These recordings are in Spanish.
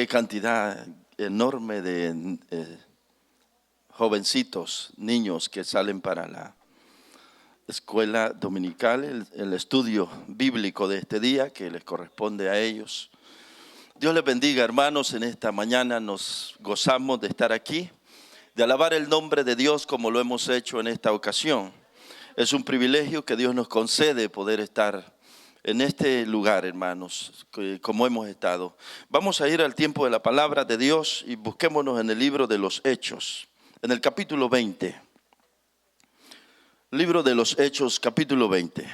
cantidad enorme de jovencitos, niños que salen para la escuela dominical, el estudio bíblico de este día que les corresponde a ellos. Dios les bendiga, hermanos. En esta mañana nos gozamos de estar aquí, de alabar el nombre de Dios como lo hemos hecho en esta ocasión. Es un privilegio que Dios nos concede poder estar en este lugar, hermanos, como hemos estado. Vamos a ir al tiempo de la palabra de Dios y busquémonos en el libro de los Hechos, en el capítulo 20. Libro de los Hechos, capítulo 20.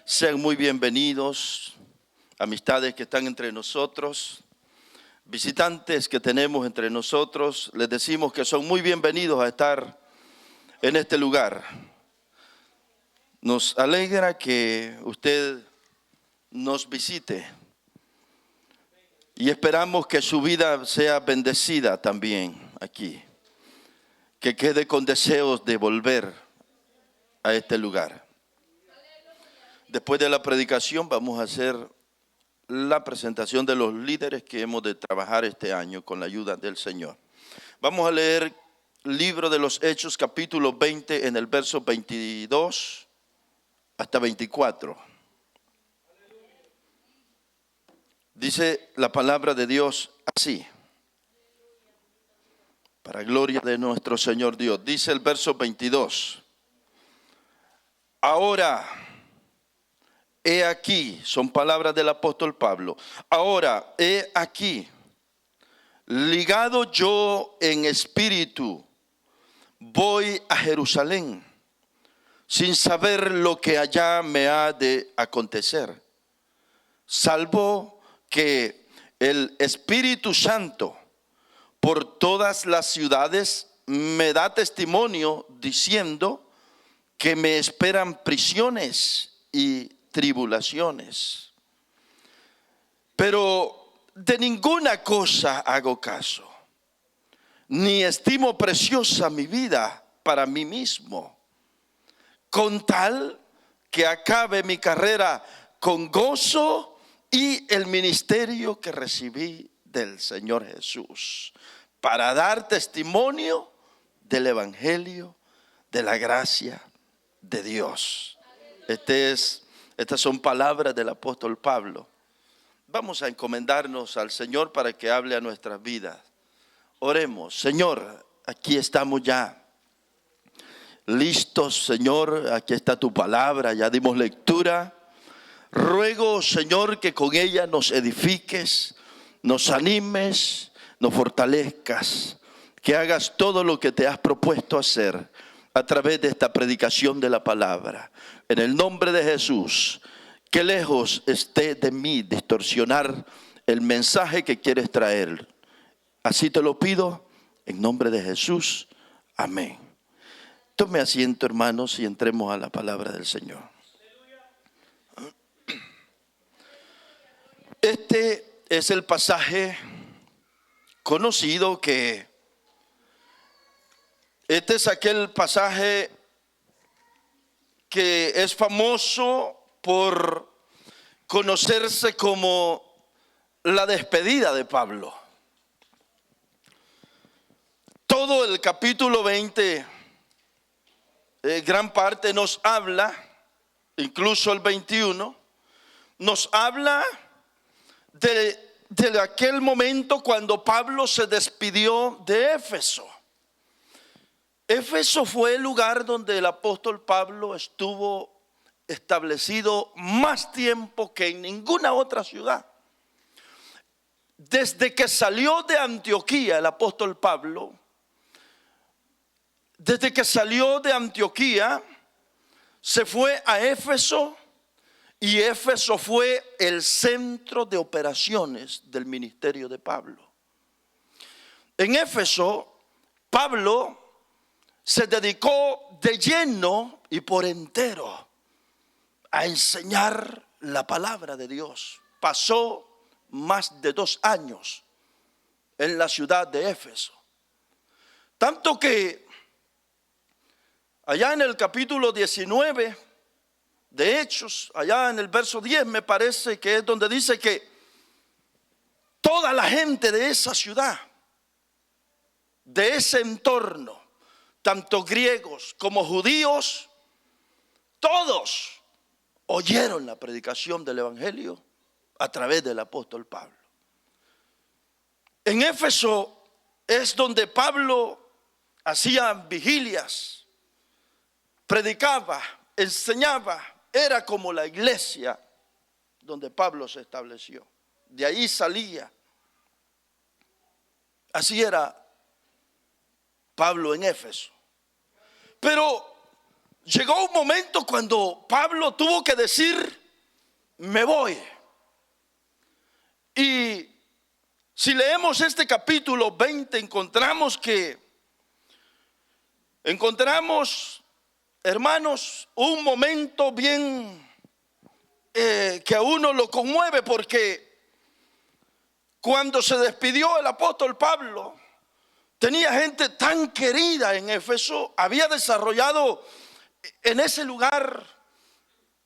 Sean muy bienvenidos, amistades que están entre nosotros, visitantes que tenemos entre nosotros. Les decimos que son muy bienvenidos a estar en este lugar. Nos alegra que usted nos visite y esperamos que su vida sea bendecida también aquí, que quede con deseos de volver a este lugar. Después de la predicación vamos a hacer la presentación de los líderes que hemos de trabajar este año con la ayuda del Señor. Vamos a leer el libro de los Hechos, capítulo 20, en el verso 22 hasta 24. Dice la palabra de Dios así, para gloria de nuestro Señor Dios. Dice el verso 22. Ahora, he aquí, son palabras del apóstol Pablo. Ahora, he aquí, ligado yo en espíritu, voy a Jerusalén, sin saber lo que allá me ha de acontecer, salvo que el Espíritu Santo por todas las ciudades me da testimonio diciendo que me esperan prisiones y tribulaciones. Pero de ninguna cosa hago caso, ni estimo preciosa mi vida para mí mismo, con tal que acabe mi carrera con gozo y el ministerio que recibí del Señor Jesús, para dar testimonio del evangelio de la gracia de Dios. Estas son palabras del apóstol Pablo. Vamos a encomendarnos al Señor para que hable a nuestras vidas. Oremos. Señor, aquí estamos ya listos, Señor. Aquí está tu palabra, ya dimos lectura. Ruego, Señor, que con ella nos edifiques, nos animes, nos fortalezcas, que hagas todo lo que te has propuesto hacer a través de esta predicación de la palabra. En el nombre de Jesús, que lejos esté de mí distorsionar el mensaje que quieres traer. Así te lo pido, en nombre de Jesús. Amén. Tome asiento, hermanos, y entremos a la palabra del Señor. Este es el pasaje conocido este es aquel pasaje que es famoso por conocerse como la despedida de Pablo. Todo el capítulo 20, gran parte nos habla, incluso el 21, nos habla de aquel momento cuando Pablo se despidió de Éfeso. Éfeso fue el lugar donde el apóstol Pablo estuvo establecido más tiempo que en ninguna otra ciudad. Desde que salió de Antioquía el apóstol Pablo, se fue a Éfeso. Y Éfeso fue el centro de operaciones del ministerio de Pablo. En Éfeso, Pablo se dedicó de lleno y por entero a enseñar la palabra de Dios. Pasó más de 2 años en la ciudad de Éfeso. Tanto que allá en el capítulo 19 de Hechos, allá en el verso 10 me parece que es donde dice que toda la gente de esa ciudad, de ese entorno, tanto griegos como judíos, todos oyeron la predicación del evangelio a través del apóstol Pablo. En Éfeso es donde Pablo hacía vigilias, predicaba, enseñaba, era como la iglesia donde Pablo se estableció. De ahí salía. Así era Pablo en Éfeso. Pero llegó un momento cuando Pablo tuvo que decir: me voy. Y si leemos este capítulo 20, encontramos, hermanos, un momento bien que a uno lo conmueve, porque cuando se despidió el apóstol Pablo, tenía gente tan querida en Éfeso, había desarrollado en ese lugar,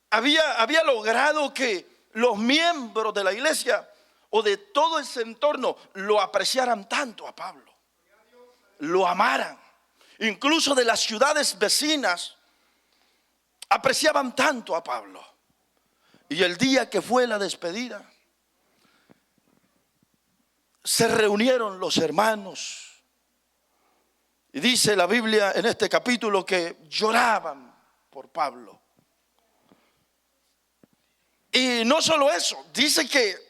había logrado que los miembros de la iglesia o de todo ese entorno lo apreciaran tanto a Pablo, lo amaran. Incluso de las ciudades vecinas apreciaban tanto a Pablo. Y el día que fue la despedida, se reunieron los hermanos. Y dice la Biblia en este capítulo que lloraban por Pablo. Y no solo eso, dice que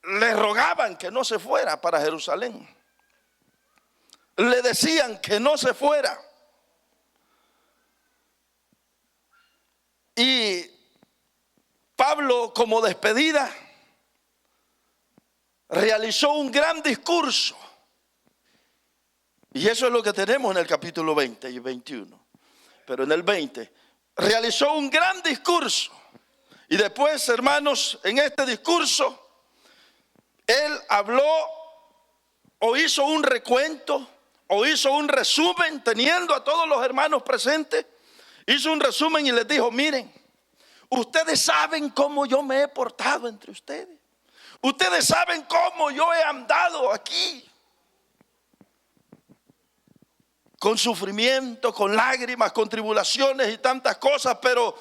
le rogaban que no se fuera para Jerusalén. Le decían que no se fuera. Y Pablo, como despedida, realizó un gran discurso. Y eso es lo que tenemos en el capítulo 20 y 21. Pero en el 20 realizó un gran discurso. Y después, hermanos, en este discurso, él habló o hizo un recuento o hizo un resumen, teniendo a todos los hermanos presentes. Hizo un resumen y les dijo: miren, ustedes saben cómo yo me he portado entre ustedes. Ustedes saben cómo yo he andado aquí, con sufrimiento, con lágrimas, con tribulaciones y tantas cosas, pero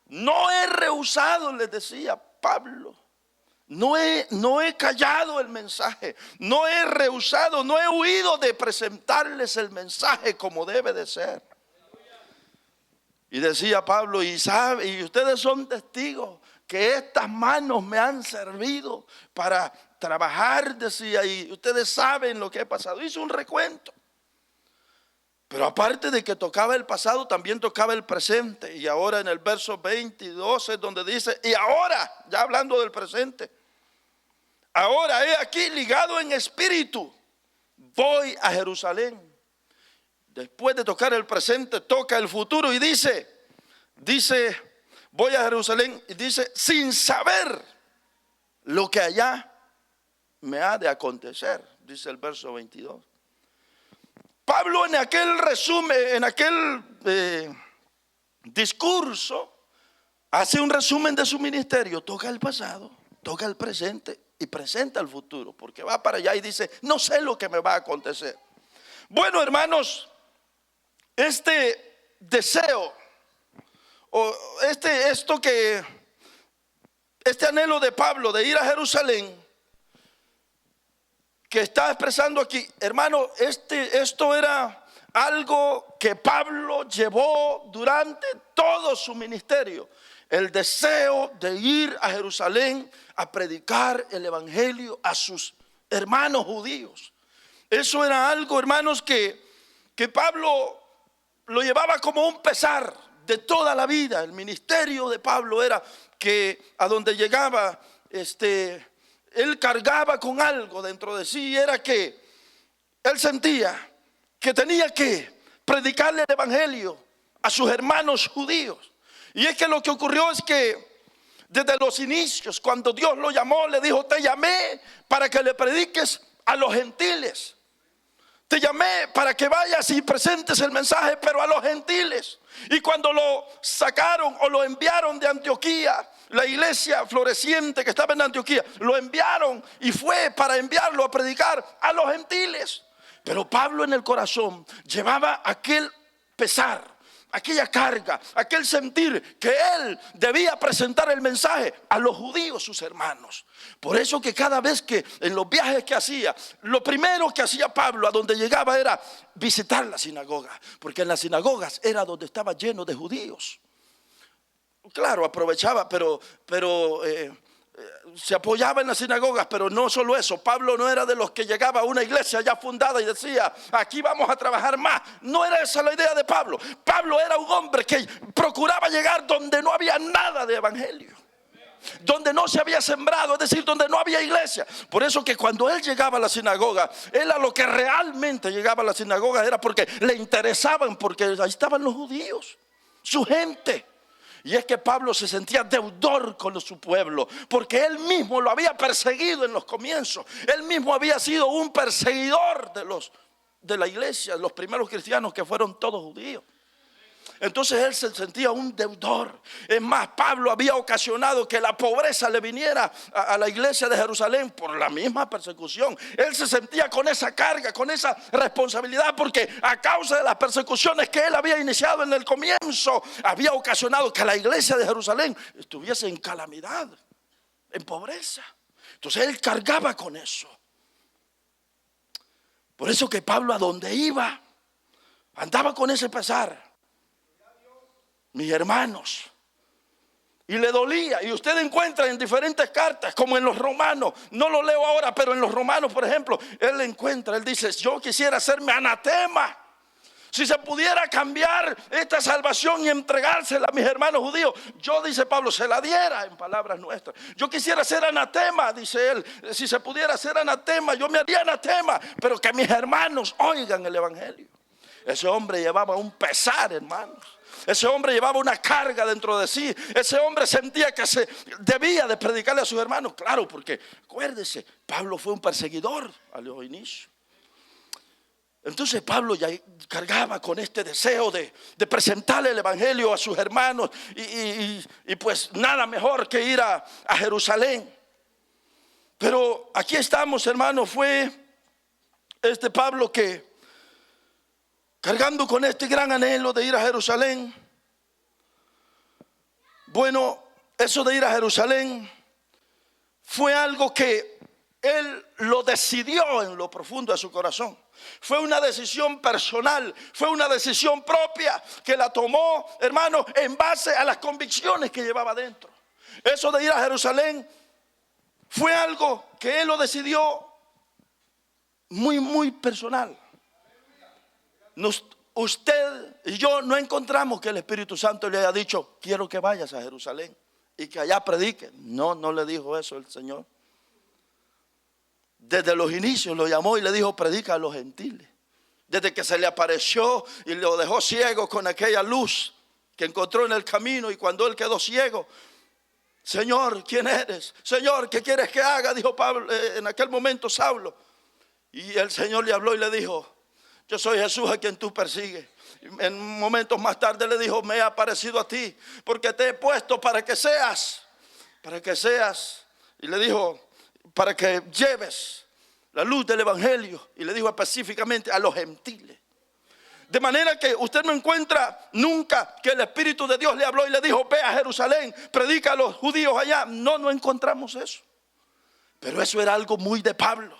no he rehusado, les decía Pablo. No he callado el mensaje, no he rehusado, no he huido de presentarles el mensaje como debe de ser. Y decía Pablo: y ustedes son testigos que estas manos me han servido para trabajar, decía, y ustedes saben lo que he pasado. Hizo un recuento. Pero aparte de que tocaba el pasado, también tocaba el presente. Y ahora en el verso 22 es donde dice: y ahora, ya hablando del presente, ahora he aquí ligado en espíritu, voy a Jerusalén. Después de tocar el presente, toca el futuro y dice, voy a Jerusalén, y dice, sin saber lo que allá me ha de acontecer, dice el verso 22. Pablo en aquel resumen, en aquel discurso, hace un resumen de su ministerio, toca el pasado, toca el presente y presenta el futuro, porque va para allá y dice, no sé lo que me va a acontecer. Bueno, hermanos, este deseo, o este anhelo de Pablo de ir a Jerusalén, que está expresando aquí, hermano, esto era algo que Pablo llevó durante todo su ministerio. El deseo de ir a Jerusalén a predicar el evangelio a sus hermanos judíos. Eso era algo, hermanos, que Pablo lo llevaba como un pesar de toda la vida. El ministerio de Pablo era que a donde llegaba, él cargaba con algo dentro de sí, era que él sentía que tenía que predicarle el evangelio a sus hermanos judíos. Y es que lo que ocurrió es que desde los inicios, cuando Dios lo llamó, le dijo, te llamé para que le prediques a los gentiles. te llamé para que vayas y presentes el mensaje, pero a los gentiles. Y cuando lo sacaron o lo enviaron de Antioquía, la iglesia floreciente que estaba en Antioquía, lo enviaron y fue para enviarlo a predicar a los gentiles. Pero Pablo en el corazón llevaba aquel pesar, aquella carga, aquel sentir que él debía presentar el mensaje a los judíos, sus hermanos. Por eso que cada vez que en los viajes que hacía, lo primero que hacía Pablo a donde llegaba era visitar la sinagoga, porque en las sinagogas era donde estaba lleno de judíos. Claro, aprovechaba, pero se apoyaba en las sinagogas, pero no solo eso. Pablo no era de los que llegaba a una iglesia ya fundada y decía, aquí vamos a trabajar más. No era esa la idea de Pablo. Pablo era un hombre que procuraba llegar donde no había nada de evangelio, donde no se había sembrado, es decir, donde no había iglesia. Por eso que cuando él llegaba a la sinagoga, él a lo que realmente llegaba a la sinagoga era porque le interesaban, porque ahí estaban los judíos, su gente. Y es que Pablo se sentía deudor con su pueblo, porque él mismo lo había perseguido en los comienzos. Él mismo había sido un perseguidor de la iglesia, los primeros cristianos que fueron todos judíos. Entonces él se sentía un deudor. Es más, Pablo había ocasionado que la pobreza le viniera a la iglesia de Jerusalén por la misma persecución. Él se sentía con esa carga, con esa responsabilidad, porque a causa de las persecuciones que él había iniciado en el comienzo, había ocasionado que la iglesia de Jerusalén estuviese en calamidad, en pobreza. Entonces él cargaba con eso. Por eso que Pablo a donde iba andaba con ese pesar, mis hermanos, y le dolía. Y usted encuentra en diferentes cartas, como en los Romanos, no lo leo ahora, pero en los Romanos, por ejemplo, él encuentra, él dice, yo quisiera hacerme anatema. Si se pudiera cambiar esta salvación y entregársela a mis hermanos judíos, yo, dice Pablo, se la diera, en palabras nuestras. Yo quisiera ser anatema, dice él. Si se pudiera ser anatema, yo me haría anatema, pero que mis hermanos oigan el evangelio. Ese hombre llevaba un pesar, hermanos. Ese hombre llevaba una carga dentro de sí. Ese hombre sentía que se debía de predicarle a sus hermanos. Claro, porque acuérdese, Pablo fue un perseguidor a los inicios. Entonces Pablo ya cargaba con este deseo de presentarle el evangelio a sus hermanos. Y pues nada mejor que ir a Jerusalén. Pero aquí estamos, hermanos. Fue este Pablo que, cargando con este gran anhelo de ir a Jerusalén. Bueno, eso de ir a Jerusalén fue algo que él lo decidió en lo profundo de su corazón. Fue una decisión personal, fue una decisión propia que la tomó, hermano, en base a las convicciones que llevaba dentro. Eso de ir a Jerusalén fue algo que él lo decidió muy personal. Usted y yo no encontramos que el Espíritu Santo le haya dicho, quiero que vayas a Jerusalén y que allá predique. No le dijo eso el Señor. Desde los inicios lo llamó y le dijo, predica a los gentiles. Desde que se le apareció y lo dejó ciego con aquella luz que encontró en el camino, y cuando él quedó ciego, Señor, ¿quién eres? Señor, ¿qué quieres que haga? Dijo Pablo, en aquel momento Saulo. Y el Señor le habló y le dijo, yo soy Jesús a quien tú persigues. En momentos más tarde le dijo, me he aparecido a ti porque te he puesto para que seas. Y le dijo, para que lleves la luz del evangelio. Y le dijo específicamente a los gentiles. De manera que usted no encuentra nunca que el Espíritu de Dios le habló y le dijo, ve a Jerusalén, predica a los judíos allá. No encontramos eso. Pero eso era algo muy de Pablo.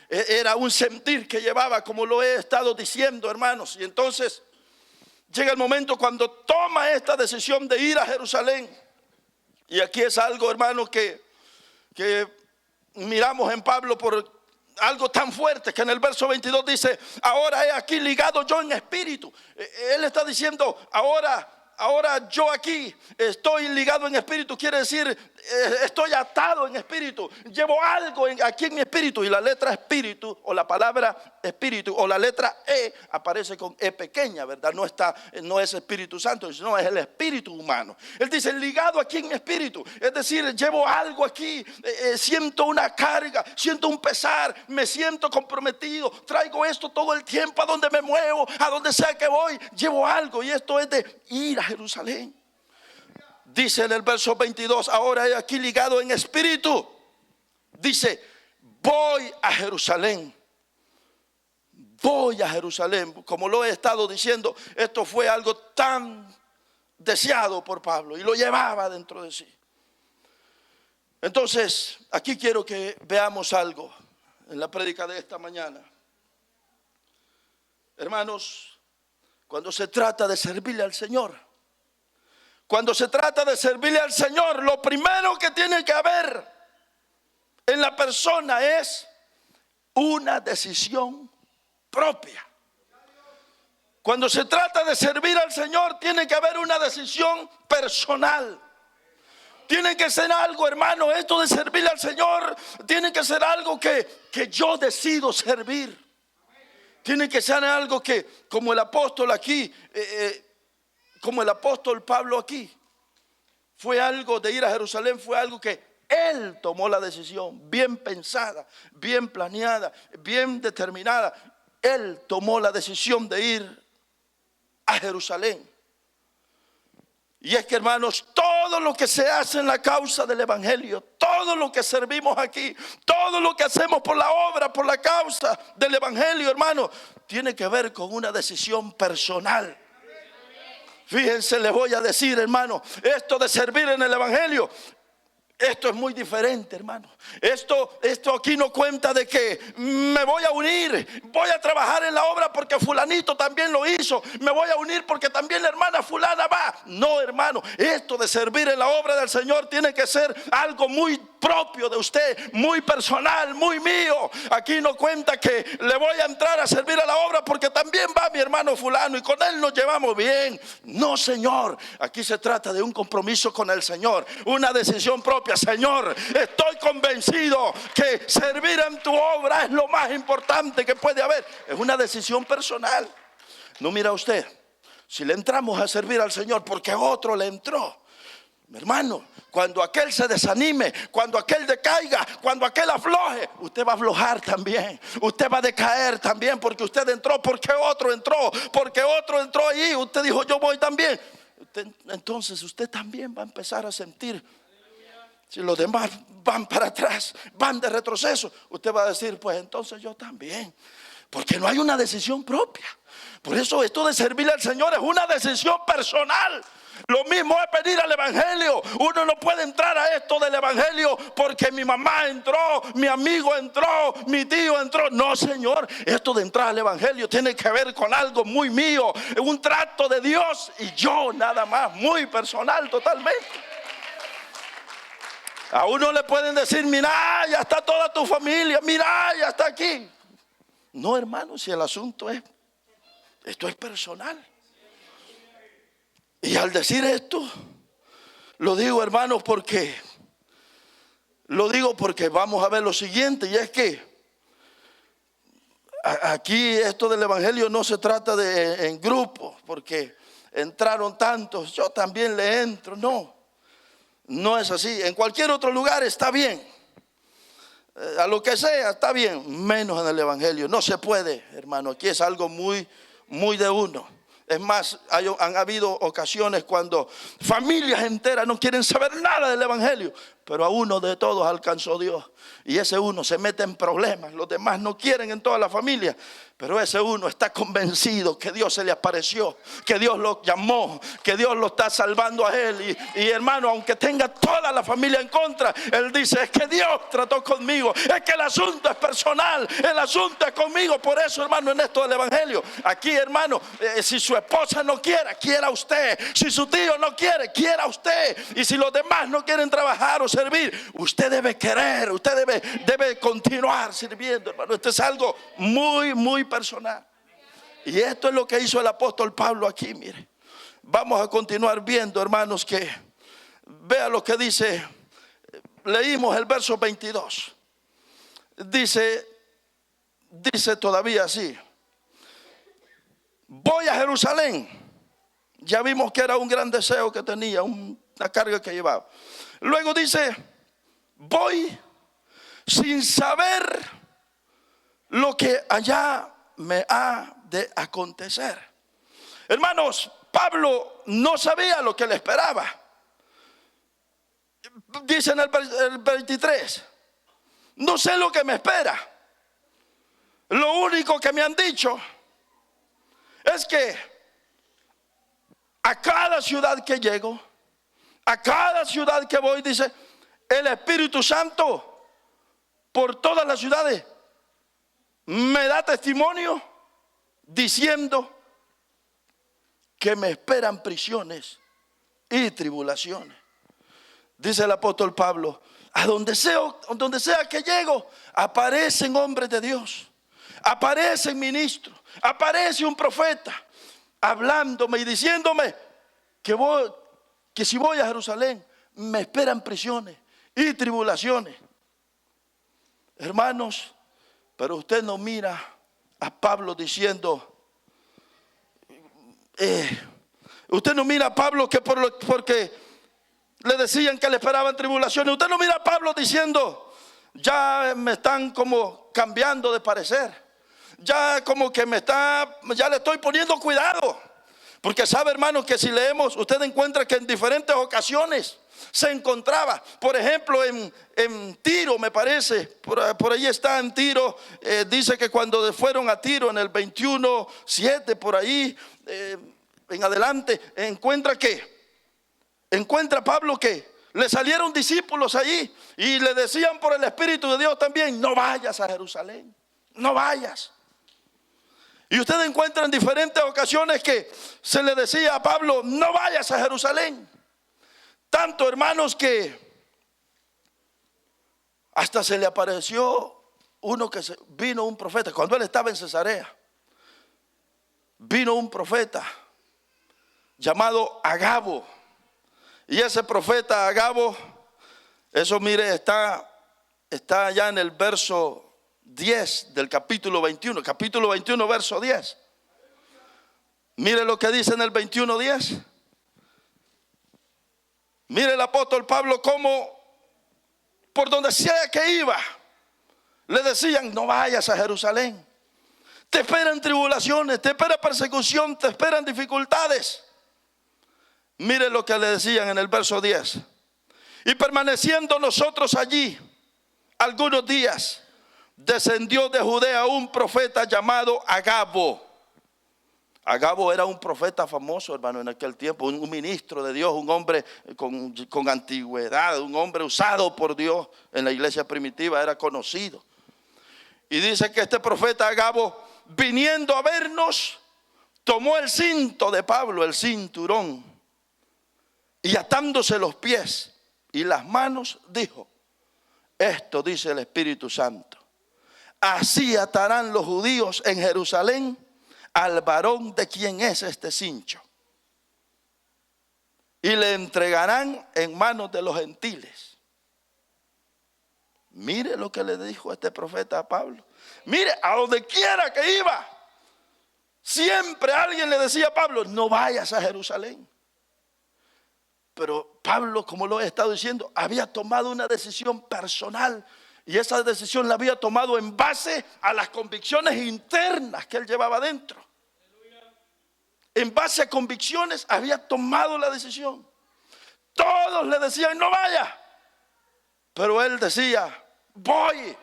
Era un sentir que llevaba, como lo he estado diciendo, hermanos. Y entonces llega el momento cuando toma esta decisión de ir a Jerusalén. Y aquí es algo, hermanos, que miramos en Pablo por algo tan fuerte, que en el verso 22 dice, ahora he aquí ligado yo en espíritu. Él está diciendo, ahora Ahora yo aquí estoy ligado en espíritu, quiere decir estoy atado en espíritu, llevo algo aquí en mi espíritu. Y la letra espíritu o la palabra espíritu o la letra E aparece con E pequeña, ¿verdad? No es Espíritu Santo, sino es el espíritu humano. Él dice ligado aquí en mi espíritu, es decir, llevo algo aquí, siento una carga, siento un pesar, me siento comprometido, traigo esto todo el tiempo, a donde me muevo, a donde sea que voy, llevo algo. Y esto es de ir a Jerusalén. Dice en el verso 22, ahora he aquí ligado en espíritu. Dice, voy a Jerusalén. Voy a Jerusalén. Como lo he estado diciendo, esto fue algo tan deseado por Pablo y lo llevaba dentro de sí. Entonces, aquí quiero que veamos algo en la prédica de esta mañana. Hermanos, cuando se trata de servirle al Señor, cuando se trata de servirle al Señor, lo primero que tiene que haber en la persona es una decisión propia. Cuando se trata de servir al Señor, tiene que haber una decisión personal. Tiene que ser algo, hermano, esto de servirle al Señor, tiene que ser algo que yo decido servir. Tiene que ser algo que, como el apóstol aquí, como el apóstol Pablo aquí, fue algo de ir a Jerusalén, fue algo que él tomó la decisión, bien pensada, bien planeada, bien determinada. Él tomó la decisión de ir a Jerusalén. Y es que, hermanos, todo lo que se hace en la causa del evangelio, todo lo que servimos aquí, todo lo que hacemos por la obra, por la causa del evangelio, hermano, tiene que ver con una decisión personal. Fíjense, les voy a decir, hermano, esto de servir en el evangelio, esto es muy diferente, hermano. Esto aquí no cuenta de que me voy a unir, voy a trabajar en la obra porque fulanito también lo hizo, me voy a unir porque también la hermana fulana va. No, hermano, esto de servir en la obra del Señor tiene que ser algo muy propio de usted, muy personal, muy mío. Aquí no cuenta que le voy a entrar a servir a la obra porque también va mi hermano fulano y con él nos llevamos bien. No, Señor, aquí se trata de un compromiso con el Señor, una decisión propia. Señor, estoy convencido que servir en tu obra es lo más importante que puede haber. Es una decisión personal. No, mira usted, si le entramos a servir al Señor porque otro le entró, mi hermano, cuando aquel se desanime, cuando aquel decaiga, cuando aquel afloje, usted va a aflojar también, usted va a decaer también, porque usted entró, porque otro entró allí, usted dijo yo voy también. Entonces usted también va a empezar a sentir, si los demás van para atrás, van de retroceso, usted va a decir pues entonces yo también, porque no hay una decisión propia. Por eso esto de servirle al Señor es una decisión personal. Lo mismo es venir al evangelio. Uno no puede entrar a esto del evangelio porque mi mamá entró, mi amigo entró, mi tío entró. No, Señor, esto de entrar al evangelio tiene que ver con algo muy mío, un trato de Dios y yo nada más, muy personal totalmente. A uno le pueden decir, mira, ya está toda tu familia, mira, ya está aquí. No, hermano, si el asunto es, esto es personal. Y al decir esto, lo digo, hermanos, porque vamos a ver lo siguiente, y es que aquí esto del evangelio no se trata de en grupos, porque entraron tantos, yo también le entro. No es así. En cualquier otro lugar está bien, a lo que sea está bien, menos en el evangelio. No se puede, hermano. Aquí es algo muy, muy de uno. Es más, han habido ocasiones cuando familias enteras no quieren saber nada del evangelio, pero a uno de todos alcanzó Dios. Y ese uno se mete en problemas. Los demás no quieren en toda la familia, pero ese uno está convencido que Dios se le apareció, que Dios lo llamó, que Dios lo está salvando a él. Y hermano, aunque tenga toda la familia en contra, él dice, es que Dios trató conmigo, es que el asunto es personal, el asunto es conmigo. Por eso, hermano, en esto del evangelio, aquí, hermano, si su esposa no quiera, quiera usted. Si su tío no quiere, quiera usted. Y si los demás no quieren trabajar o servir, usted debe querer, usted debe continuar sirviendo, hermano. Esto es algo muy, muy personal. Y esto es lo que hizo el apóstol Pablo aquí, mire. vamos a continuar viendo, hermanos, que vea lo que dice. Leímos el verso 22. Dice todavía así: voy a Jerusalén. Ya vimos que era un gran deseo que tenía, una carga que llevaba. Luego dice: voy sin saber lo que allá me ha de acontecer. Hermanos, Pablo no sabía lo que le esperaba. Dice en el 23: no sé lo que me espera. Lo único que me han dicho es que a cada ciudad que llego, a cada ciudad que voy, dice, el Espíritu Santo por todas las ciudades me da testimonio diciendo que me esperan prisiones y tribulaciones. Dice el apóstol Pablo: a donde sea que llego, aparecen hombres de Dios, aparecen ministros, aparece un profeta hablándome y diciéndome que si voy a Jerusalén me esperan prisiones y tribulaciones. Hermanos, pero usted no mira a Pablo diciendo, usted no mira a Pablo que porque le decían que le esperaban tribulaciones. Usted no mira a Pablo diciendo, ya me están como cambiando de parecer, ya como que ya le estoy poniendo cuidado. Porque sabe, hermano, que si leemos, usted encuentra que en diferentes ocasiones se encontraba, por ejemplo, en Tiro, me parece, por ahí está en Tiro, dice que cuando fueron a Tiro en el 21:7, por ahí en adelante, encuentra Pablo que le salieron discípulos allí y le decían por el Espíritu de Dios también: no vayas a Jerusalén, no vayas. Y usted encuentra en diferentes ocasiones que se le decía a Pablo: no vayas a Jerusalén. Tanto, hermanos, que hasta se le apareció vino un profeta. Cuando él estaba en Cesarea, vino un profeta llamado Agabo. Y ese profeta Agabo, eso mire, está allá en el verso 10 del capítulo 21. Capítulo 21, verso 10. Mire lo que dice en el 21:10. Mire el apóstol Pablo cómo por donde sea que iba le decían: no vayas a Jerusalén, te esperan tribulaciones, te espera persecución, te esperan dificultades. Mire lo que le decían en el verso 10. Y permaneciendo nosotros allí algunos días, descendió de Judea un profeta llamado Agabo. Agabo era un profeta famoso, hermano, en aquel tiempo, un ministro de Dios, un hombre con antigüedad, un hombre usado por Dios en la iglesia primitiva, era conocido. Y dice que este profeta Agabo, viniendo a vernos, tomó el cinto de Pablo, el cinturón, y atándose los pies y las manos, dijo: esto dice el Espíritu Santo, así atarán los judíos en Jerusalén al varón de quien es este cincho, y le entregarán en manos de los gentiles. Mire lo que le dijo este profeta a Pablo. Mire, a donde quiera que iba, siempre alguien le decía a Pablo: no vayas a Jerusalén. Pero Pablo, como lo he estado diciendo, había tomado una decisión personal, y esa decisión la había tomado en base a las convicciones internas que él llevaba dentro. En base a convicciones había tomado la decisión. Todos le decían: no vaya, pero él decía: voy.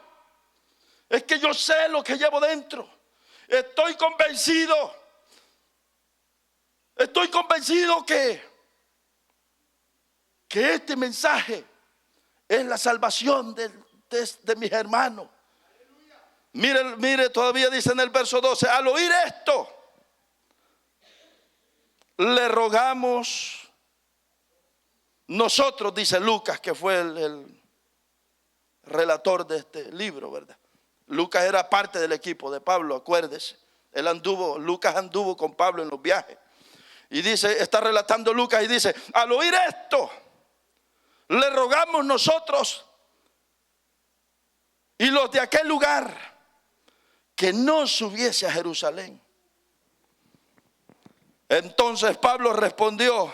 Es que yo sé lo que llevo dentro. Estoy convencido que este mensaje es la salvación de mis hermanos. Mire, todavía dice en el verso 12: al oír esto, le rogamos nosotros, dice Lucas, que fue el relator de este libro, ¿verdad? Lucas era parte del equipo de Pablo, acuérdese. Lucas anduvo con Pablo en los viajes. Y dice, está relatando Lucas y dice, al oír esto, le rogamos nosotros y los de aquel lugar que no subiese a Jerusalén. Entonces Pablo respondió,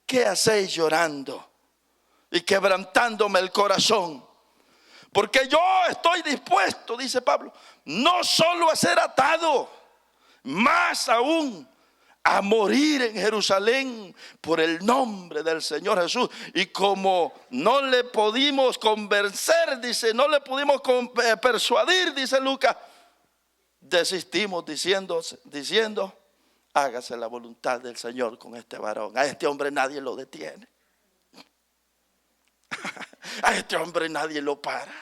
¿qué hacéis llorando y quebrantándome el corazón? Porque yo estoy dispuesto, dice Pablo, no solo a ser atado, más aún a morir en Jerusalén por el nombre del Señor Jesús. Y como no le pudimos convencer, dice, no le pudimos persuadir, dice Lucas, desistimos diciendo, hágase la voluntad del Señor con este varón. A este hombre nadie lo detiene. A este hombre nadie lo para.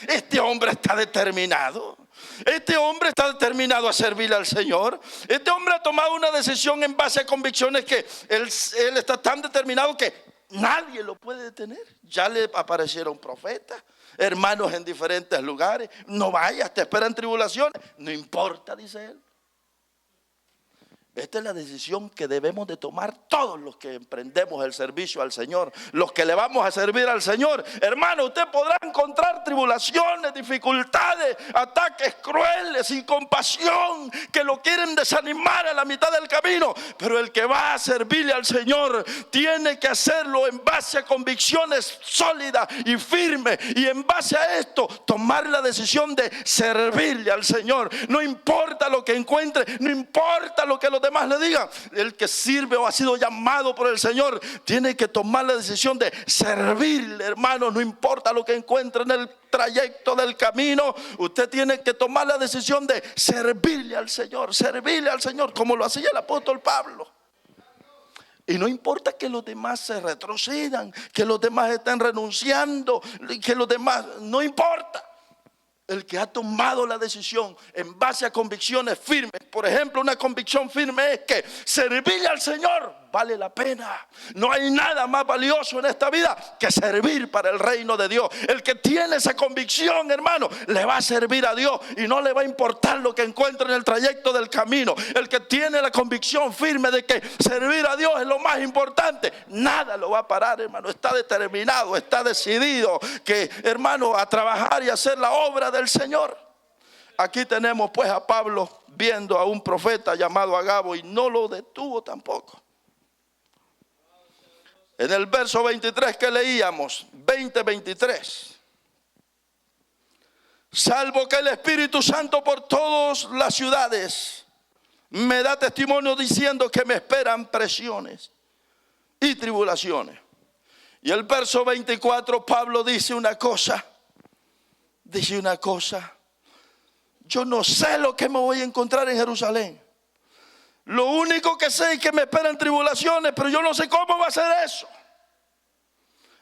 Este hombre está determinado. Este hombre está determinado a servirle al Señor. Este hombre ha tomado una decisión en base a convicciones que él está tan determinado que nadie lo puede detener. Ya le aparecieron profetas, hermanos en diferentes lugares. No vayas, te esperan tribulaciones. No importa, dice él. Esta es la decisión que debemos de tomar todos los que emprendemos el servicio al Señor, los que le vamos a servir al Señor. Hermano, usted podrá encontrar tribulaciones, dificultades, ataques crueles, sin compasión, que lo quieren desanimar a la mitad del camino. Pero el que va a servirle al Señor tiene que hacerlo en base a convicciones sólidas y firmes. Y en base a esto, tomar la decisión de servirle al Señor. No importa lo que encuentre, no importa lo que los demás le digan. El que sirve o ha sido llamado por el Señor tiene que tomar la decisión de servirle, hermano. No importa lo que encuentre en el trayecto del camino, usted tiene que tomar la decisión de servirle al Señor, como lo hacía el apóstol Pablo. Y no importa que los demás se retrocedan, que los demás estén renunciando, que los demás, no importa. El que ha tomado la decisión en base a convicciones firmes. Por ejemplo, una convicción firme es que servirle al Señor vale la pena. No hay nada más valioso en esta vida que servir para el reino de Dios. El que tiene esa convicción, hermano, le va a servir a Dios y no le va a importar lo que encuentre en el trayecto del camino. El que tiene la convicción firme de que servir a Dios es lo más importante, nada lo va a parar, hermano. Está determinado, está decidido que, hermano, a trabajar y hacer la obra del Señor. Aquí tenemos pues a Pablo viendo a un profeta llamado Agabo y no lo detuvo tampoco. En el verso 23 que leíamos, 20-23, salvo que el Espíritu Santo por todas las ciudades me da testimonio diciendo que me esperan presiones y tribulaciones. Y el verso 24, Pablo dice una cosa, yo no sé lo que me voy a encontrar en Jerusalén. Lo único que sé es que me esperan tribulaciones, pero yo no sé cómo va a ser eso.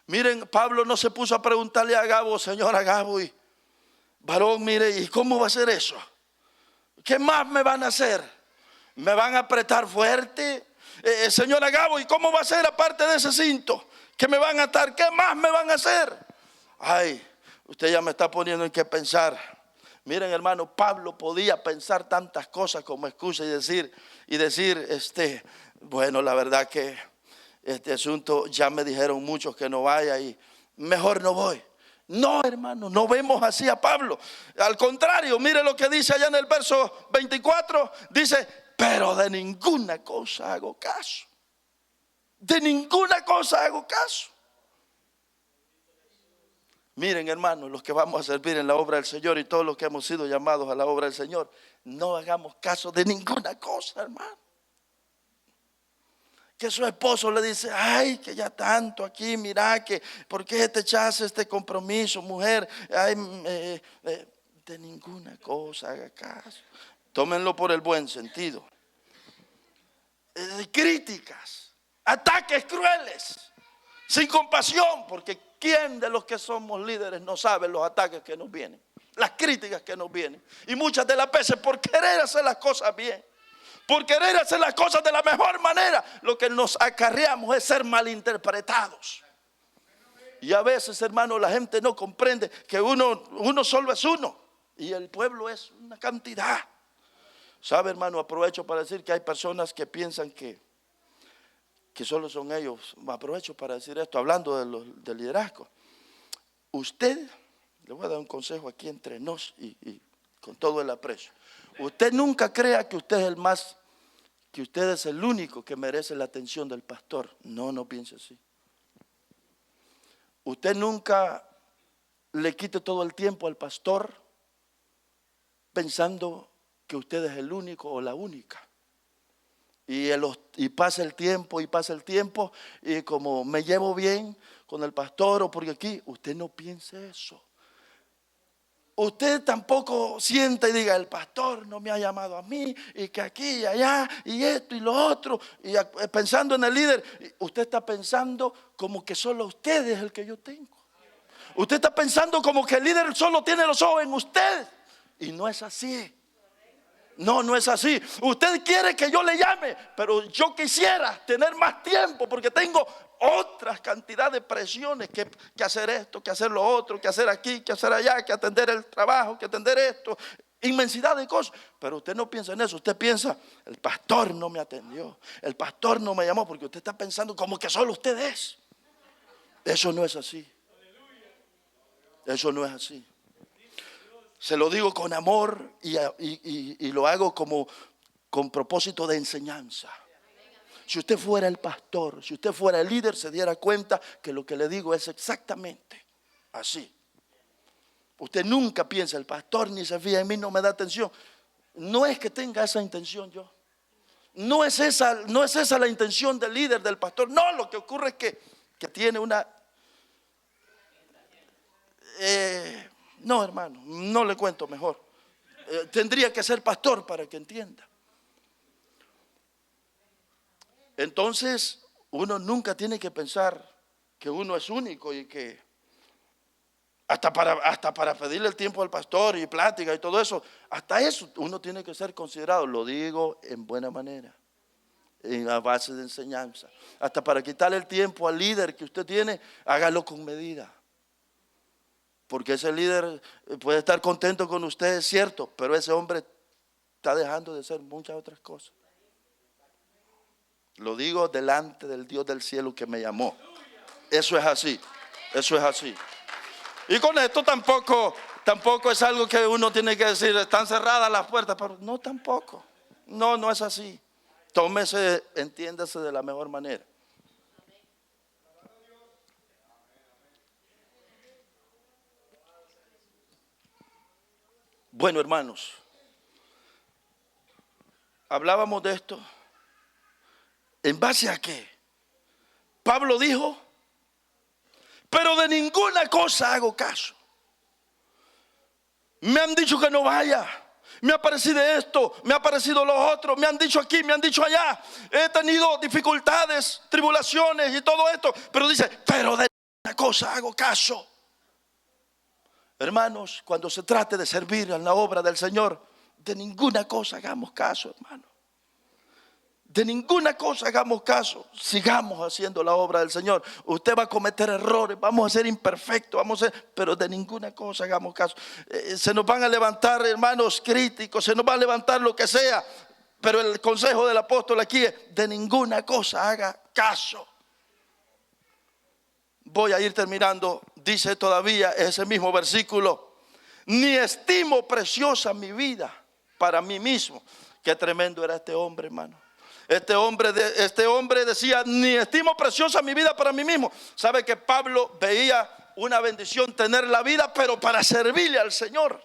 Miren, Pablo no se puso a preguntarle a Agabo, señor Agabo, y varón, mire, ¿y cómo va a ser eso? ¿Qué más me van a hacer? ¿Me van a apretar fuerte? Señor Agabo, ¿y cómo va a ser aparte de ese cinto que me van a atar? ¿Qué más me van a hacer? Ay, usted ya me está poniendo en qué pensar. Miren, hermano, Pablo podía pensar tantas cosas como excusa y decir, bueno, la verdad que este asunto ya me dijeron muchos que no vaya y mejor no voy. No, hermano, no vemos así a Pablo. Al contrario, mire lo que dice allá en el verso 24. Dice, pero de ninguna cosa hago caso. De ninguna cosa hago caso. Miren, hermanos, los que vamos a servir en la obra del Señor y todos los que hemos sido llamados a la obra del Señor, no hagamos caso de ninguna cosa, hermano. Que su esposo le dice, ay, que ya tanto aquí, mira, que ¿por qué te echaste este compromiso, mujer? Ay, de ninguna cosa haga caso. Tómenlo por el buen sentido. Críticas, ataques crueles, sin compasión, porque ¿quién de los que somos líderes no sabe los ataques que nos vienen? Las críticas que nos vienen. Y muchas de las veces por querer hacer las cosas bien, por querer hacer las cosas de la mejor manera, lo que nos acarreamos es ser malinterpretados. Y a veces, hermano, la gente no comprende que uno solo es uno y el pueblo es una cantidad. ¿Sabe, hermano? Aprovecho para decir que hay personas que piensan que solo son ellos. Aprovecho para decir esto, hablando del liderazgo. Usted, le voy a dar un consejo aquí entre nos y con todo el aprecio. Usted nunca crea que usted es el más, que usted es el único que merece la atención del pastor. No, no piense así. Usted nunca le quite todo el tiempo al pastor pensando que usted es el único o la única. Y pasa el tiempo y como me llevo bien con el pastor o porque aquí, usted no piense eso. Usted tampoco sienta y diga, el pastor no me ha llamado a mí y que aquí y allá y esto y lo otro. Y pensando en el líder, usted está pensando como que solo usted es el que yo tengo. Usted está pensando como que el líder solo tiene los ojos en usted. Y no es así. No, no es así. Usted quiere que yo le llame, pero yo quisiera tener más tiempo porque tengo otras cantidad de presiones que hacer esto, que hacer lo otro, que hacer aquí, que hacer allá, que atender el trabajo, que atender esto, inmensidad de cosas. Pero usted no piensa en eso, usted piensa, el pastor no me atendió, el pastor no me llamó, porque usted está pensando como que solo usted es. Eso no es así. Eso no es así. Se lo digo con amor y lo hago como con propósito de enseñanza. Si usted fuera el pastor, si usted fuera el líder, se diera cuenta que lo que le digo es exactamente así. Usted nunca piensa, el pastor ni se fija en mí, no me da atención. No es que tenga esa intención yo. No es esa la intención del líder, del pastor. No, lo que ocurre es que tiene una... no, hermano, no le cuento mejor. Tendría que ser pastor para que entienda. Entonces, uno nunca tiene que pensar que uno es único y que hasta para pedirle el tiempo al pastor y plática y todo eso, hasta eso uno tiene que ser considerado. Lo digo en buena manera, en la base de enseñanza. Hasta para quitarle el tiempo al líder que usted tiene, hágalo con medida. Porque ese líder puede estar contento con usted, es cierto, pero ese hombre está dejando de hacer muchas otras cosas. Lo digo delante del Dios del cielo que me llamó. Eso es así. Eso es así. Y con esto tampoco es algo que uno tiene que decir, están cerradas las puertas. Pero no, tampoco. No es así. Tómese, entiéndase de la mejor manera. Bueno, hermanos, hablábamos de esto. ¿En base a qué? Pablo dijo, pero de ninguna cosa hago caso. Me han dicho que no vaya. Me ha parecido esto, me ha parecido lo otro. Me han dicho aquí, me han dicho allá. He tenido dificultades, tribulaciones y todo esto. Pero dice, pero de ninguna cosa hago caso. Hermanos, cuando se trate de servir en la obra del Señor, de ninguna cosa hagamos caso, hermano. De ninguna cosa hagamos caso. Sigamos haciendo la obra del Señor. Usted va a cometer errores, vamos a ser imperfectos, pero de ninguna cosa hagamos caso. Se nos van a levantar, hermanos, críticos, se nos va a levantar lo que sea, pero el consejo del apóstol aquí es, de ninguna cosa haga caso. Voy a ir terminando. Dice todavía ese mismo versículo, ni estimo preciosa mi vida para mí mismo. Qué tremendo era este hombre, hermano. Este hombre decía, ni estimo preciosa mi vida para mí mismo. Sabe que Pablo veía una bendición tener la vida, pero para servirle al Señor.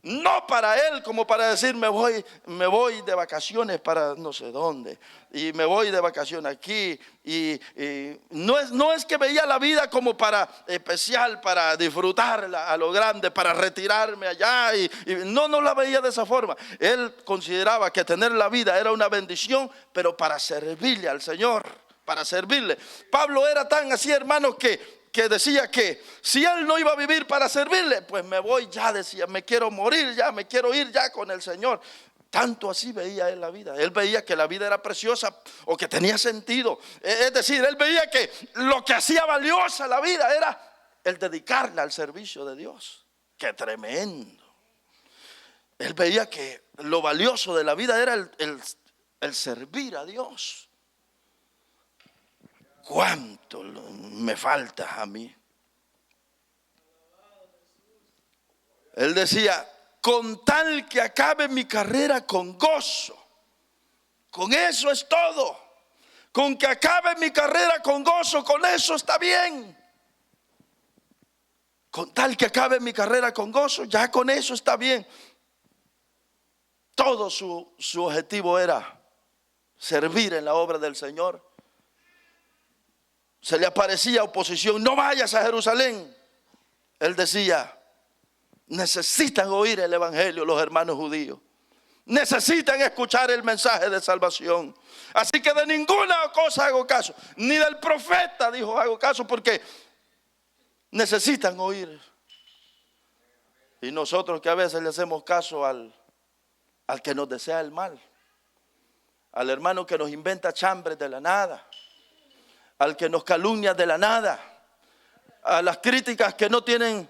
No para él, como para decir me voy de vacaciones para no sé dónde, y me voy de vacaciones aquí, y no es que veía la vida como para especial, para disfrutarla a lo grande, para retirarme allá, y no la veía de esa forma. Él consideraba que tener la vida era una bendición, pero para servirle al Señor, para servirle. Pablo era tan así, hermanos, que decía que si él no iba a vivir para servirle, pues me voy ya, decía, me quiero morir ya, me quiero ir ya con el Señor. Tanto así veía él la vida. Él veía que la vida era preciosa o que tenía sentido. Es decir, él veía que lo que hacía valiosa la vida era el dedicarla al servicio de Dios. ¡Qué tremendo! Él veía que lo valioso de la vida era el servir a Dios. ¿Cuánto me falta a mí? Él decía, con tal que acabe mi carrera con gozo. Con eso es todo. Con que acabe mi carrera con gozo, con eso está bien. Con tal que acabe mi carrera con gozo, ya con eso está bien. Todo su objetivo era servir en la obra del Señor. Se le aparecía oposición, no vayas a Jerusalén. Él decía, necesitan oír el evangelio los hermanos judíos. Necesitan escuchar el mensaje de salvación. Así que de ninguna cosa hago caso. Ni del profeta, dijo, hago caso, porque necesitan oír. Y nosotros que a veces le hacemos caso al que nos desea el mal, al hermano que nos inventa chambres de la nada, al que nos calumnia de la nada, a las críticas que no tienen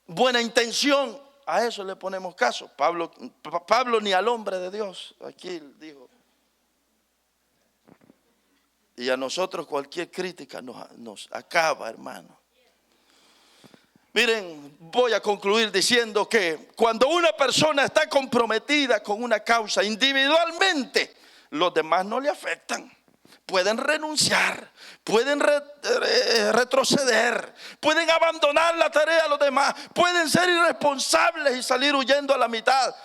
buena intención, a eso le ponemos caso. Pablo ni al hombre de Dios, aquí dijo. Y a nosotros cualquier crítica nos acaba, hermano. Miren, voy a concluir diciendo que cuando una persona está comprometida con una causa individualmente, los demás no le afectan. Pueden renunciar, pueden retroceder, pueden abandonar la tarea a los demás, pueden ser irresponsables y salir huyendo a la mitad.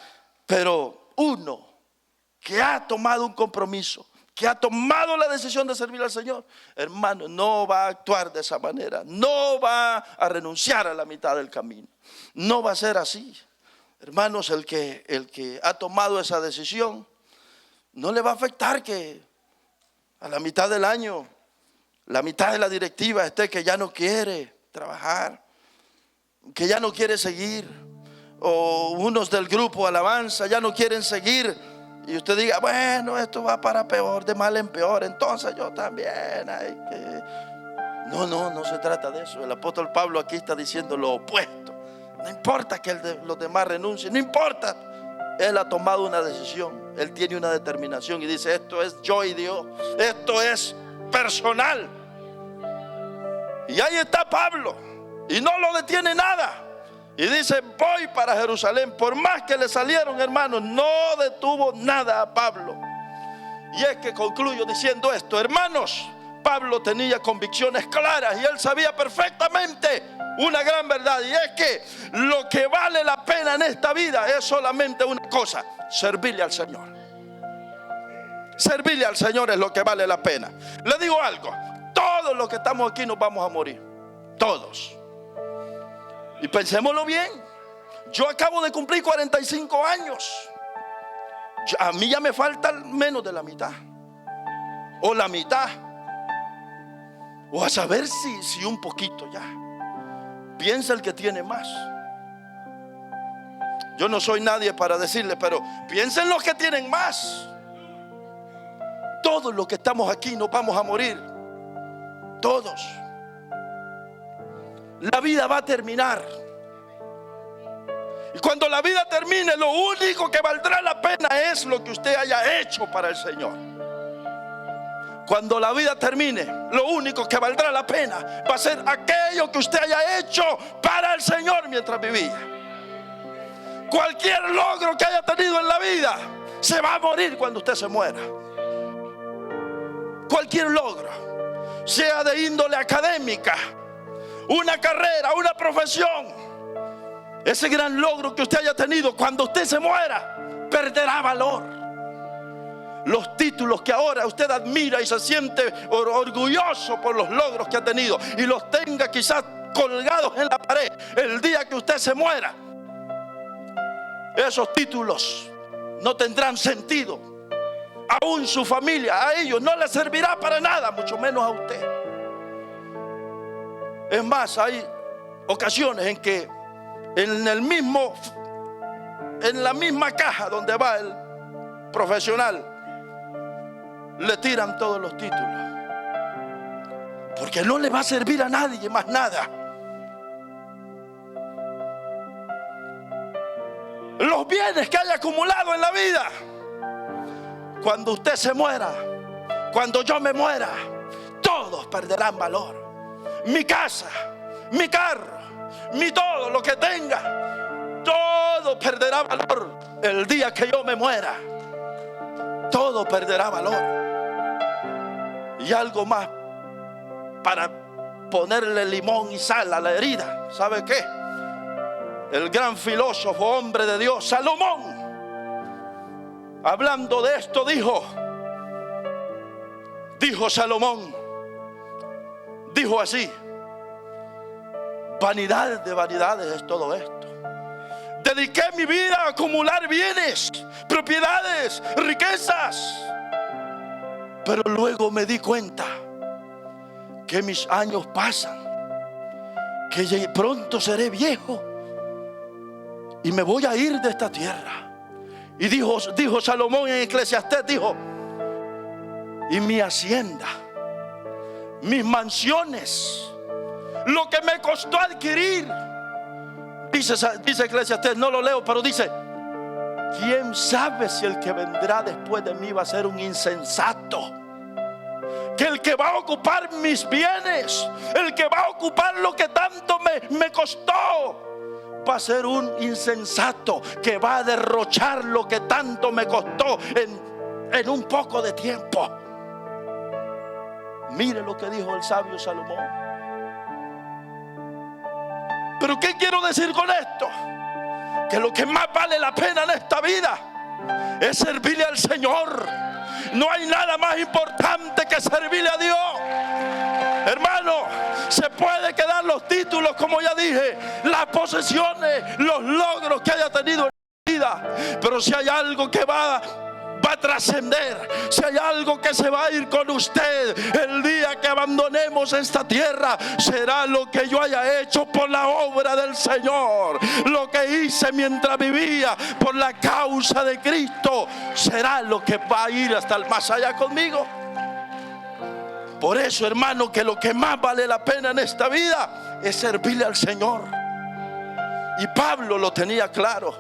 Pero uno que ha tomado un compromiso, que ha tomado la decisión de servir al Señor, hermano, no va a actuar de esa manera, no va a renunciar a la mitad del camino, no va a ser así. Hermanos, el que ha tomado esa decisión, no le va a afectar que a la mitad del año, la mitad de la directiva esté que ya no quiere trabajar, que ya no quiere seguir, o unos del grupo alabanza ya no quieren seguir, y usted diga, bueno, esto va para peor, de mal en peor, entonces yo también. No se trata de eso. El apóstol Pablo aquí está diciendo lo opuesto. No importa que los demás renuncien, no importa. Él ha tomado una decisión, él tiene una determinación y dice, esto es yo y Dios, esto es personal. Y ahí está Pablo y no lo detiene nada. Y dice, voy para Jerusalén. Por más que le salieron, hermanos, no detuvo nada a Pablo. Y es que concluyo diciendo esto, hermanos, Pablo tenía convicciones claras y él sabía perfectamente una gran verdad, y es que lo que vale la pena en esta vida es solamente una cosa: servirle al Señor. Servirle al Señor es lo que vale la pena. Le digo algo, todos los que estamos aquí nos vamos a morir, todos. Y pensémoslo bien, yo acabo de cumplir 45 años. A mí ya me falta menos de la mitad, o la mitad, o a saber si un poquito ya. Piensa el que tiene más. Yo no soy nadie para decirle, pero piensen los que tienen más. Todos los que estamos aquí nos vamos a morir, todos. La vida va a terminar. Y cuando la vida termine, lo único que valdrá la pena es lo que usted haya hecho para el Señor. Cuando la vida termine, lo único que valdrá la pena va a ser aquello que usted haya hecho para el Señor mientras vivía. Cualquier logro que haya tenido en la vida se va a morir cuando usted se muera. Cualquier logro, sea de índole académica, una carrera, una profesión, ese gran logro que usted haya tenido, cuando usted se muera, perderá valor. Los títulos que ahora usted admira y se siente orgulloso por los logros que ha tenido y los tenga quizás colgados en la pared, el día que usted se muera, esos títulos no tendrán sentido. Aún su familia, a ellos no les servirá para nada, mucho menos a usted. Es más, hay ocasiones en que en la misma caja donde va el profesional, le tiran todos los títulos, porque no le va a servir a nadie más nada. los bienes que haya acumulado en la vida, cuando usted se muera, cuando yo me muera, todos perderán valor. Mi casa, mi carro, mi todo lo que tenga, todo perderá valor el día que yo me muera. Todo perderá valor. Y algo más para ponerle limón y sal a la herida. ¿Sabe qué? El gran filósofo, hombre de Dios, Salomón, hablando de esto, dijo Salomón, dijo así: vanidad de vanidades es todo esto. Dediqué mi vida a acumular bienes, propiedades, riquezas, pero luego me di cuenta que mis años pasan, que pronto seré viejo y me voy a ir de esta tierra. Y dijo Salomón en Eclesiastés, dijo: y mi hacienda, mis mansiones, lo que me costó adquirir, dice Eclesiastés, no lo leo, pero dice: ¿quién sabe si el que vendrá después de mí va a ser un insensato? Que el que va a ocupar mis bienes, el que va a ocupar lo que tanto me costó, va a ser un insensato que va a derrochar lo que tanto me costó en un poco de tiempo. Mire lo que dijo el sabio Salomón. Pero ¿qué quiero decir con esto? Que lo que más vale la pena en esta vida es servirle al Señor. No hay nada más importante que servirle a Dios. Hermano, se puede quedar los títulos, como ya dije, las posesiones, los logros que haya tenido en la vida, pero si hay algo que va a trascender, si hay algo que se va a ir con usted el día que abandonemos esta tierra, será lo que yo haya hecho por la obra del Señor. Lo que hice mientras vivía por la causa de Cristo será lo que va a ir hasta el más allá conmigo. Por eso, hermano, que lo que más vale la pena en esta vida es servirle al Señor. Y Pablo lo tenía claro,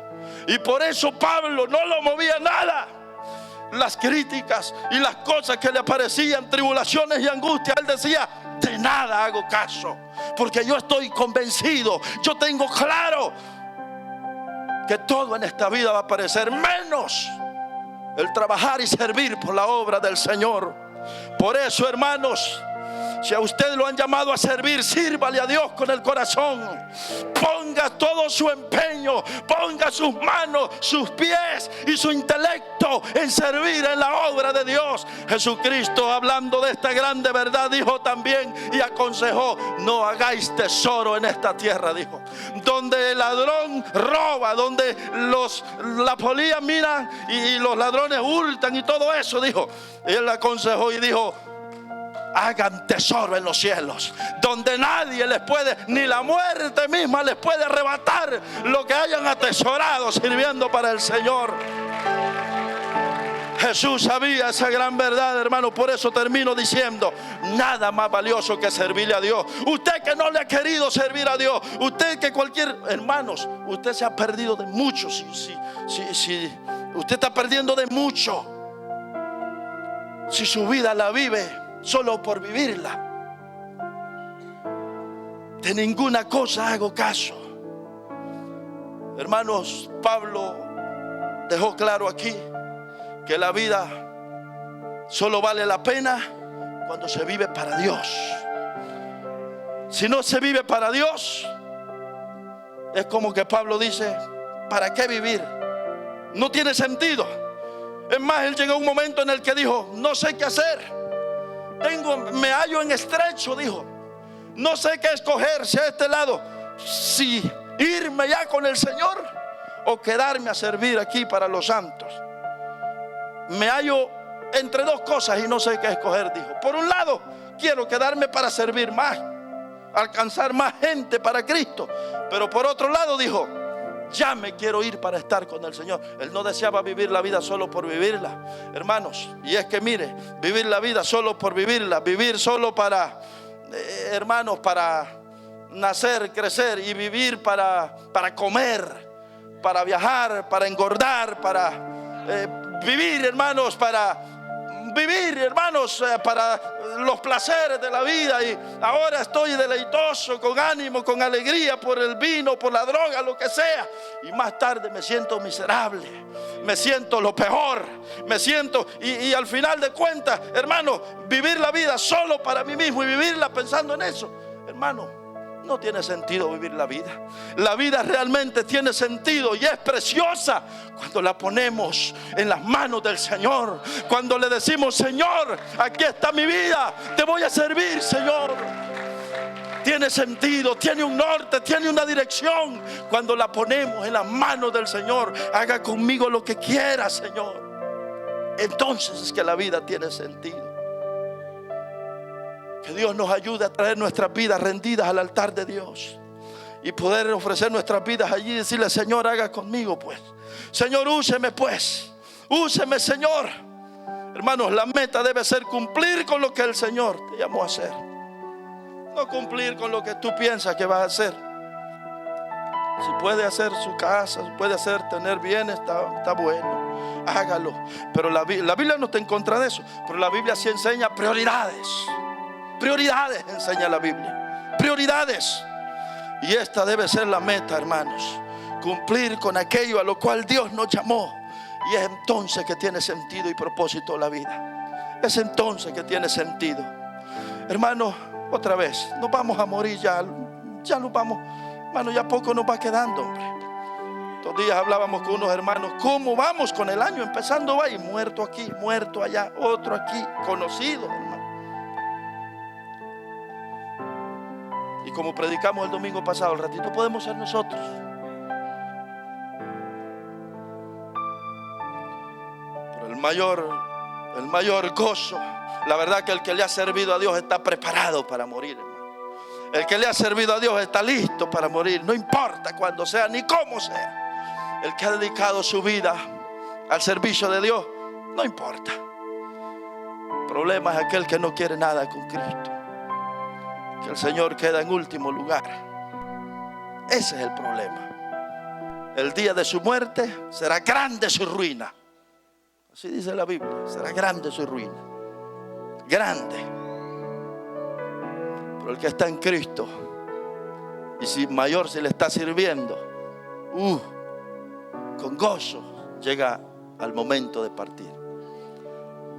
y por eso Pablo no lo movía nada. Las críticas y las cosas que le aparecían, tribulaciones y angustia, él decía: de nada hago caso, porque yo estoy convencido, yo tengo claro que todo en esta vida va a parecer, menos el trabajar y servir por la obra del Señor. Por eso, hermanos, si a usted lo han llamado a servir, sírvale a Dios con el corazón. Ponga todo su empeño, ponga sus manos, sus pies y su intelecto en servir en la obra de Dios. Jesucristo, hablando de esta grande verdad, dijo también y aconsejó: no hagáis tesoro en esta tierra, dijo, donde el ladrón roba, donde la polilla miran y los ladrones hurtan y todo eso, dijo. Y él aconsejó y dijo: hagan tesoro en los cielos, donde nadie les puede, ni la muerte misma les puede arrebatar lo que hayan atesorado sirviendo para el Señor. Jesús sabía esa gran verdad, hermano. Por eso termino diciendo: nada más valioso que servirle a Dios. Usted que no le ha querido servir a Dios, usted que hermanos, usted se ha perdido de mucho. Si usted está perdiendo de mucho, si su vida la vive solo por vivirla. De ninguna cosa hago caso. Hermanos, Pablo dejó claro aquí que la vida solo vale la pena cuando se vive para Dios. Si no se vive para Dios, es como que Pablo dice: ¿para qué vivir? No tiene sentido. Es más, él llegó a un momento en el que dijo: no sé qué hacer. Me hallo en estrecho, dijo. No sé qué escoger, si a este lado, si irme ya con el Señor o quedarme a servir aquí para los santos. Me hallo entre dos cosas y no sé qué escoger, dijo. Por un lado, quiero quedarme para servir más, alcanzar más gente para Cristo. Pero por otro lado, dijo: ya me quiero ir para estar con el Señor. Él no deseaba vivir la vida solo por vivirla, hermanos. Y es que mire, vivir la vida solo por vivirla, vivir solo para, hermanos, para nacer, crecer y vivir para comer, para viajar, para engordar, para vivir, hermanos, para los placeres de la vida. Y ahora estoy deleitoso, con ánimo, con alegría por el vino, por la droga, lo que sea. Y más tarde me siento miserable, me siento lo peor, y al final de cuentas, hermano, vivir la vida solo para mí mismo y vivirla pensando en eso, hermano, no tiene sentido vivir la vida. La vida realmente tiene sentido y es preciosa cuando la ponemos en las manos del Señor. Cuando le decimos: Señor, aquí está mi vida, te voy a servir, Señor. Tiene sentido, tiene un norte, tiene una dirección. Cuando la ponemos en las manos del Señor: haga conmigo lo que quiera, Señor. Entonces es que la vida tiene sentido. Que Dios nos ayude a traer nuestras vidas rendidas al altar de Dios y poder ofrecer nuestras vidas allí y decirle: Señor, haga conmigo pues. Señor, úseme pues. Úseme, Señor. Hermanos, la meta debe ser cumplir con lo que el Señor te llamó a hacer. No cumplir con lo que tú piensas que vas a hacer. Si puede hacer su casa, si puede hacer tener bien, está bueno. Hágalo. Pero la Biblia no está en contra de eso. Pero la Biblia sí enseña prioridades. Prioridades enseña la Biblia. Prioridades. Y esta debe ser la meta, hermanos. Cumplir con aquello a lo cual Dios nos llamó. Y es entonces que tiene sentido y propósito la vida. Es entonces que tiene sentido. Hermanos, otra vez, nos vamos a morir ya. Ya nos vamos. Hermanos, ya poco nos va quedando, hombre. Estos días hablábamos con unos hermanos. ¿Cómo vamos con el año? Empezando va y muerto aquí, muerto allá, otro aquí, conocido, hermano. Y como predicamos el domingo pasado, al ratito podemos ser nosotros. Pero el mayor gozo, la verdad que el que le ha servido a Dios está preparado para morir, hermano. El que le ha servido a Dios está listo para morir. No importa cuándo sea ni cómo sea. El que ha dedicado su vida al servicio de Dios, no importa. El problema es aquel que no quiere nada con Cristo. Que el Señor queda en último lugar. Ese es el problema. El día de su muerte será grande su ruina. Así dice la Biblia. Será grande su ruina. Grande. Pero el que está en Cristo, y si mayor se le está sirviendo, con gozo llega al momento de partir.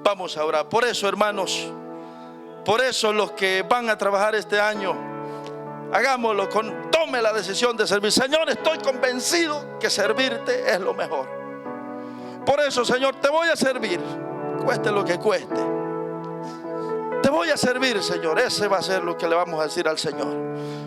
Vamos a orar. Por eso, hermanos, por eso los que van a trabajar este año, hagámoslo, tome la decisión de servir. Señor, estoy convencido que servirte es lo mejor. Por eso, Señor, te voy a servir, cueste lo que cueste. Te voy a servir, Señor. Ese va a ser lo que le vamos a decir al Señor.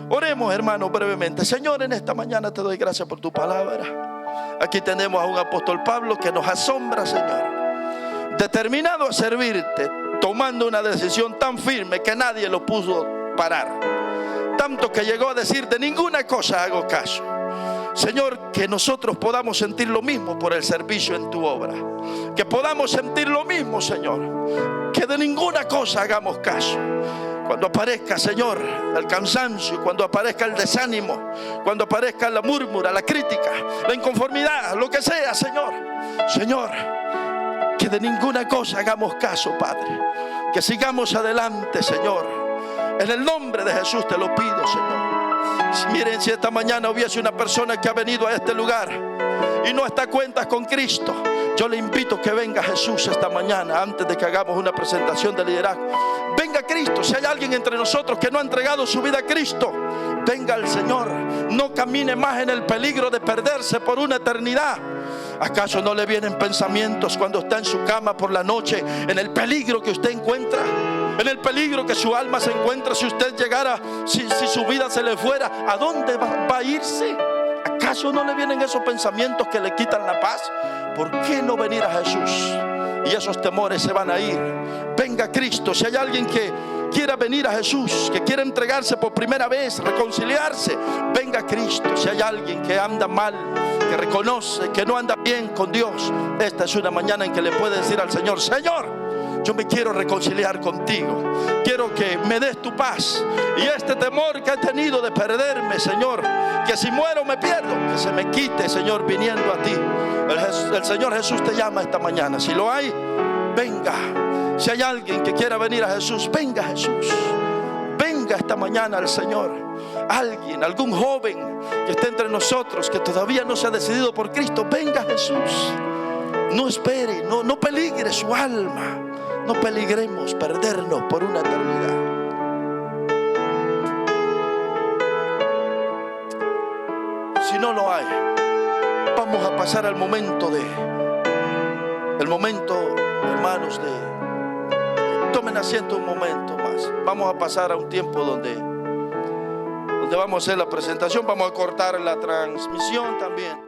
Oremos, hermanos, brevemente. Señor, en esta mañana te doy gracias por tu palabra. Aquí tenemos a un apóstol Pablo que nos asombra, Señor, determinado a servirte, tomando una decisión tan firme que nadie lo pudo parar. Tanto que llegó a decir: de ninguna cosa hago caso. Señor, que nosotros podamos sentir lo mismo por el servicio en tu obra. Que podamos sentir lo mismo, Señor. Que de ninguna cosa hagamos caso. Cuando aparezca, Señor, el cansancio, cuando aparezca el desánimo, cuando aparezca la murmura, la crítica, la inconformidad, lo que sea, Señor. Señor, que de ninguna cosa hagamos caso, Padre. Que sigamos adelante, Señor. En el nombre de Jesús te lo pido, Señor. Miren, si esta mañana hubiese una persona que ha venido a este lugar y no está a cuentas con Cristo, yo le invito a que venga Jesús esta mañana, antes de que hagamos una presentación de liderazgo. Venga Cristo. Si hay alguien entre nosotros que no ha entregado su vida a Cristo, venga al Señor. No camine más en el peligro de perderse por una eternidad. ¿Acaso no le vienen pensamientos cuando está en su cama por la noche, en el peligro que usted encuentra? En el peligro que su alma se encuentra si usted llegara, si su vida se le fuera, ¿a dónde va a irse? ¿Acaso no le vienen esos pensamientos que le quitan la paz? ¿Por qué no venir a Jesús? Y esos temores se van a ir. Venga Cristo. Si hay alguien que quiera venir a Jesús, que quiera entregarse por primera vez, reconciliarse, venga Cristo. Si hay alguien que anda mal, que reconoce que no anda bien con Dios, esta es una mañana en que le puede decir al Señor: Señor, yo me quiero reconciliar contigo. Quiero que me des tu paz. Y este temor que he tenido de perderme, Señor, que si muero me pierdo, que se me quite, Señor, viniendo a ti. El Señor Jesús te llama esta mañana. Si lo hay, venga. Si hay alguien que quiera venir a Jesús, venga Jesús. Venga esta mañana al Señor. Alguien, algún joven que esté entre nosotros, que todavía no se ha decidido por Cristo, venga Jesús. No espere, no peligre su alma. No peligremos perdernos por una eternidad. Si no lo hay, vamos a pasar al momento hermanos, tomen asiento un momento más. Vamos a pasar a un tiempo donde vamos a hacer la presentación. Vamos a cortar la transmisión también.